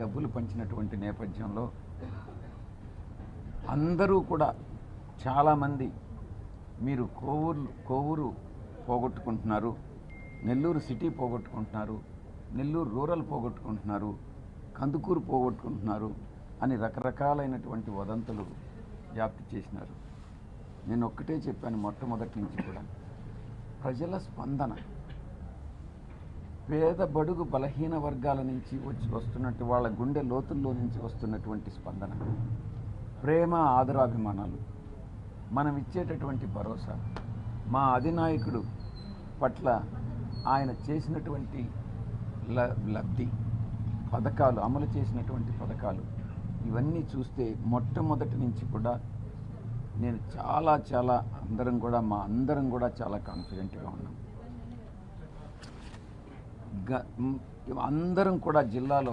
డబ్బులు పంచినటువంటి నేపథ్యంలో అందరూ కూడా చాలామంది మీరు కోవూరు పోగొట్టుకుంటున్నారు, నెల్లూరు సిటీ పోగొట్టుకుంటున్నారు, నెల్లూరు రూరల్ పోగొట్టుకుంటున్నారు, కందుకూరు పోగొట్టుకుంటున్నారు అని రకరకాలైనటువంటి వదంతులు వ్యాప్తి చేసినారు. నేను ఒక్కటే చెప్పాను మొట్టమొదటి నుంచి కూడా, ప్రజల స్పందన పేద బడుగు బలహీన వర్గాల నుంచి వస్తున్నట్టు వాళ్ళ గుండె లోతుల్లో నుంచి వస్తున్నటువంటి స్పందన, ప్రేమ ఆదరాభిమానాలు, మనం ఇచ్చేటటువంటి భరోసా, మా అధినాయకుడు పట్ల ఆయన చేసినటువంటి లబ్ధి, పథకాలు, అమలు చేసినటువంటి పథకాలు, ఇవన్నీ చూస్తే మొట్టమొదటి నుంచి కూడా నేను చాలా మా అందరం కూడా చాలా కాన్ఫిడెంట్గా ఉన్నాం. అందరం కూడా జిల్లాలో